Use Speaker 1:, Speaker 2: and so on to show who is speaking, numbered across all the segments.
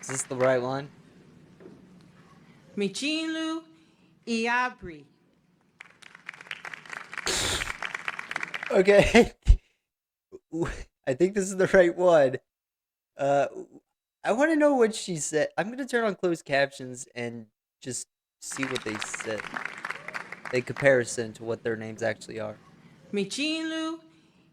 Speaker 1: Is this the right one?
Speaker 2: Michilu Iabri.
Speaker 1: Okay. I think this is the right one. Uh, I want to know what she said. I'm gonna turn on closed captions and just see what they said in comparison to what their names actually are.
Speaker 2: Michilu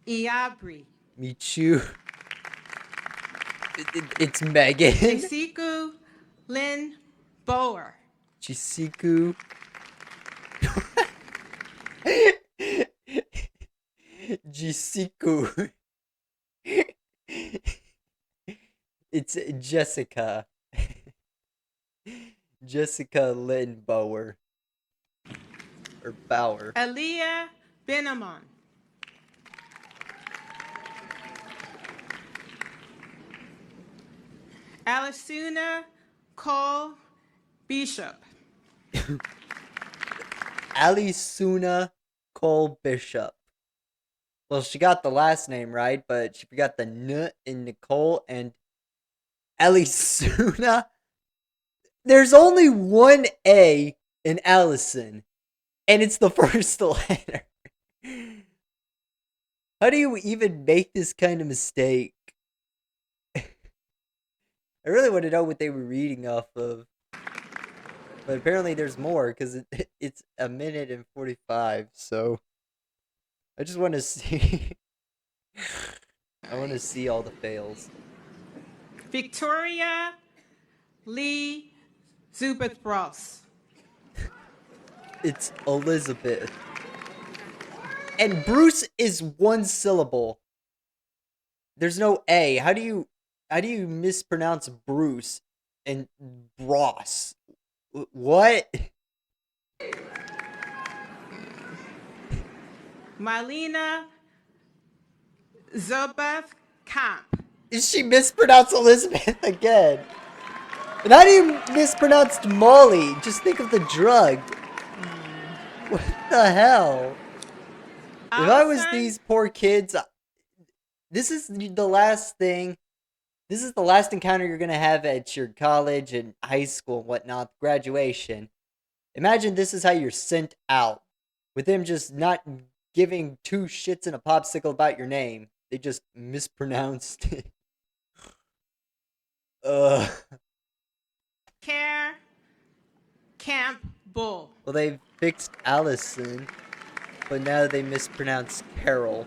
Speaker 2: Iabri.
Speaker 1: Michu. It's Megan.
Speaker 2: Jessiku Lynn Bower.
Speaker 1: Chisiku. Jisiku. It's Jessica. Jessica Lynn Bower. Or Bauer.
Speaker 2: Aaliyah Benamon. Alisuna Cole Bishop.
Speaker 1: Alisuna Cole Bishop. Well, she got the last name right, but she forgot the N in Nicole and Alisuna. There's only one A in Allison, and it's the first letter. How do you even make this kind of mistake? I really want to know what they were reading off of. But apparently there's more because it's a minute and 45, so I just want to see. I want to see all the fails.
Speaker 2: Victoria Lee Zubeth Ross.
Speaker 1: It's Elizabeth. And Bruce is one syllable. There's no A. How do you mispronounce Bruce and Ross? What?
Speaker 2: Marlena Zobeth Camp.
Speaker 1: Is she mispronounced Elizabeth again? And how do you mispronounce Molly? Just think of the drug. What the hell? If I was these poor kids, this is the last thing. This is the last encounter you're gonna have at your college and high school and whatnot, graduation. Imagine this is how you're sent out, with them just not giving two shits in a popsicle about your name. They just mispronounced it.
Speaker 2: Care Camp Bull.
Speaker 1: Well, they fixed Allison, but now they mispronounced Carol.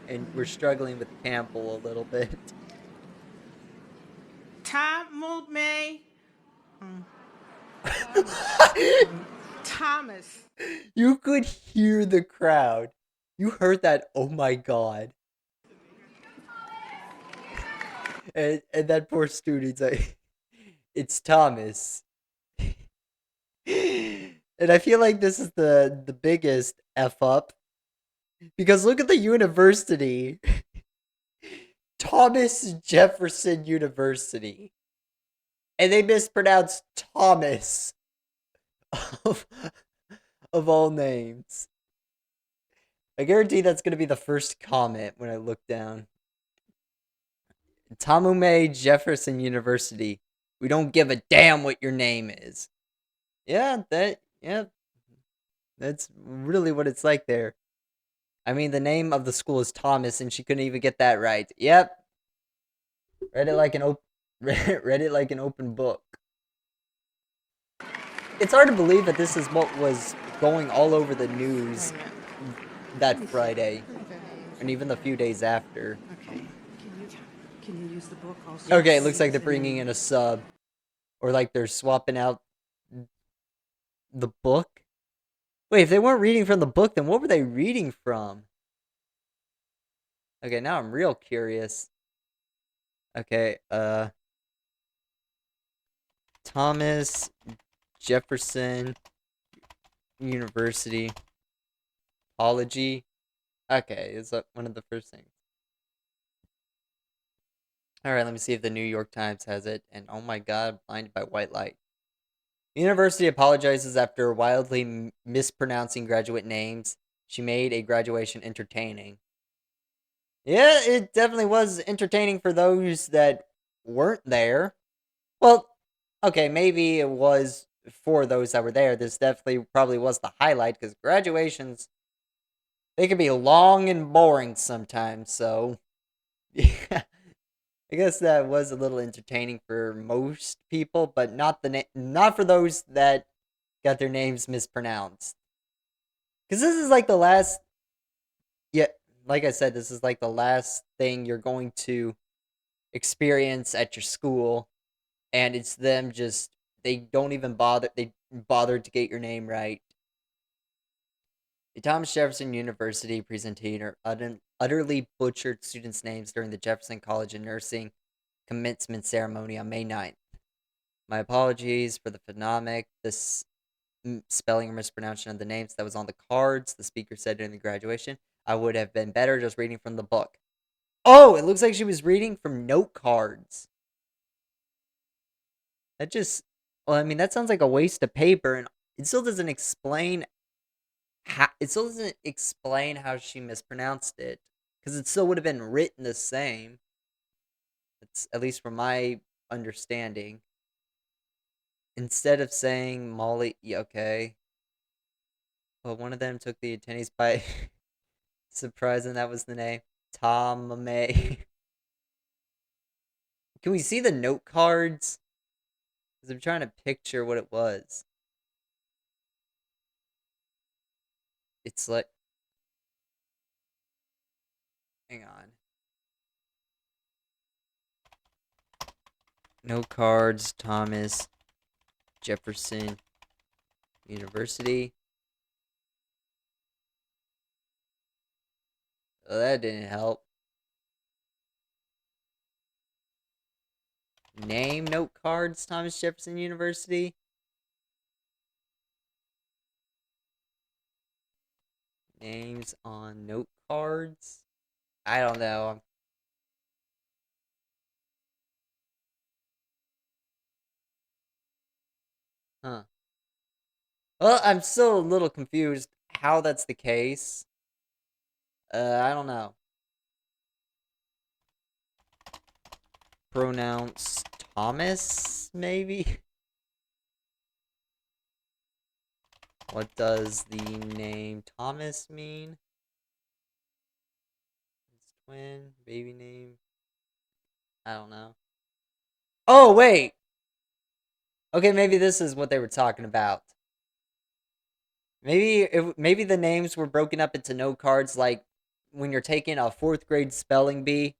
Speaker 1: And we're struggling with Campbell a little bit.
Speaker 2: Tamulme Thomas.
Speaker 1: You could hear the crowd. You heard that, oh my god. And that poor student's like, it's Thomas. And I feel like this is the biggest F up. Because look at the university. Thomas Jefferson University. And they mispronounced Thomas. Of all names. I guarantee that's going to be the first comment when I look down. Tamume Jefferson University. We don't give a damn what your name is. Yeah, that's really what it's like there. I mean, the name of the school is Thomas, and she couldn't even get that right. Yep. Read it like an open book. It's hard to believe that this is what was going all over the news that Friday, and even the few days after.
Speaker 2: Okay. Can you use the book also?
Speaker 1: Okay, it looks like they're bringing in a sub, or like they're swapping out the book. Wait, if they weren't reading from the book, then what were they reading from? Okay, now I'm real curious. Okay, Thomas Jefferson University Ology. Okay, is that one of the first things? Alright, let me see if the New York Times has it. And oh my god, blinded by white light. The university apologizes after wildly mispronouncing graduate names. She made a graduation entertaining. Yeah, it definitely was entertaining for those that weren't there. Well, okay, maybe it was for those that were there. This definitely probably was the highlight because graduations, they can be long and boring sometimes. So, yeah, I guess that was a little entertaining for most people, but not for those that got their names mispronounced. Because this is like the last, yeah, like I said, this is like the last thing you're going to experience at your school, and it's them just they don't even bother they bothered to get your name right. The Thomas Jefferson University presenter utterly butchered students' names during the Jefferson College of Nursing commencement ceremony on May 9th. My apologies for the phonemic, this spelling or mispronunciation of the names that was on the cards, the speaker said during the graduation. I would have been better just reading from the book. Oh, it looks like she was reading from note cards. That just, well, I mean, that sounds like a waste of paper, and it still doesn't explain how she mispronounced it, because it still would have been written the same. It's at least from my understanding. Instead of saying Molly, yeah, okay, well, one of them took the attendees by surprise, and that was the name, Tom May. Can we see the note cards? Because I'm trying to picture what it was. It's like, hang on. Note cards, Thomas Jefferson University. Oh, that didn't help. Name note cards, Thomas Jefferson University. Names on note cards. I don't know. Huh. Well, I'm still a little confused how that's the case. I don't know. Pronounce Thomas, maybe? What does the name Thomas mean? It's twin, baby name. I don't know. Oh, wait! Okay, maybe this is what they were talking about. Maybe the names were broken up into note cards like when you're taking a 4th grade spelling bee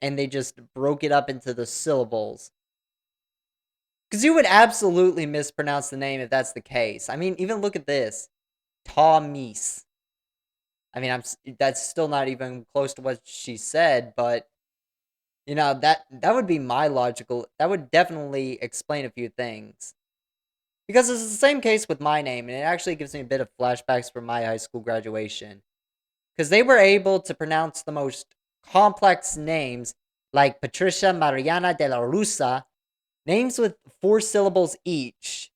Speaker 1: and they just broke it up into the syllables. Because you would absolutely mispronounce the name if that's the case. I mean, even look at this. Tomis. I mean, that's still not even close to what she said, but that would be my logical. That would definitely explain a few things. Because it's the same case with my name, and it actually gives me a bit of flashbacks from my high school graduation. Because they were able to pronounce the most complex names, like Patricia Mariana de la Rusa, names with 4 syllables each,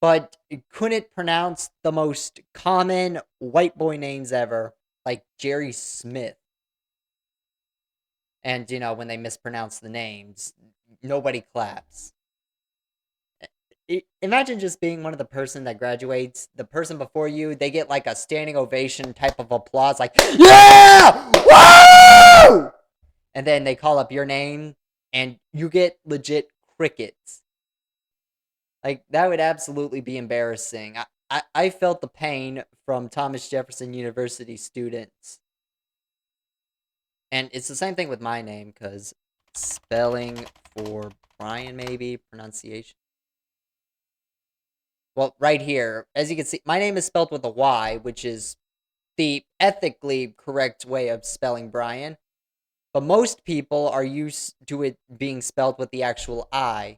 Speaker 1: but couldn't pronounce the most common white boy names ever, like Jerry Smith. And, when they mispronounce the names, nobody claps. Imagine just being one of the person that graduates, the person before you, they get like a standing ovation type of applause, like, yeah! Woo! And then they call up your name, and you get legit crickets. Like, that would absolutely be embarrassing. I felt the pain from Thomas Jefferson University students. And it's the same thing with my name, because spelling for Brian, maybe, pronunciation. Well, right here, as you can see, my name is spelled with a Y, which is the ethically correct way of spelling Brian. But most people are used to it being spelled with the actual I.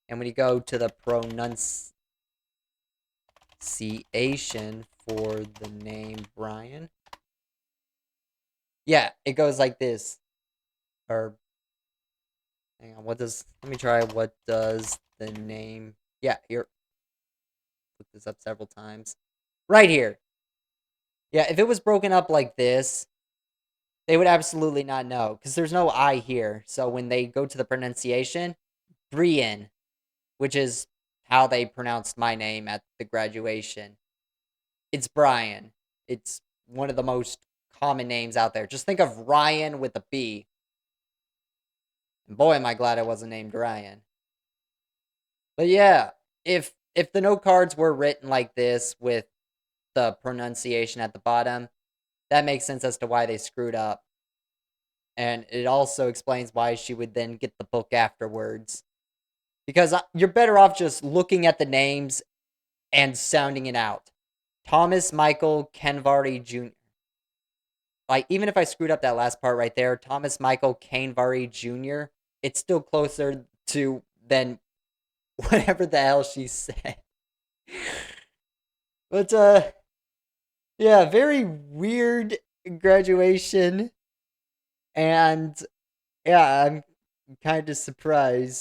Speaker 1: And when you go to the pronunciation for the name Brian, yeah, it goes like this. Or, hang on, let me try, what does the name, yeah, here, look this up several times. Right here. Yeah, if it was broken up like this, They would absolutely not know because there's no I here. So when they go to the pronunciation, Brian, which is how they pronounced my name at the graduation, it's Brian. It's one of the most common names out there. Just think of Ryan with a B. And boy, am I glad I wasn't named Ryan. But yeah, if the note cards were written like this with the pronunciation at the bottom, that makes sense as to why they screwed up. And it also explains why she would then get the book afterwards. Because you're better off just looking at the names and sounding it out. Thomas Michael Kenvari Jr. Like, even if I screwed up that last part right there, Thomas Michael Kenvari Jr., it's still closer to than whatever the hell she said. But, yeah, very weird graduation. And, yeah, I'm kind of surprised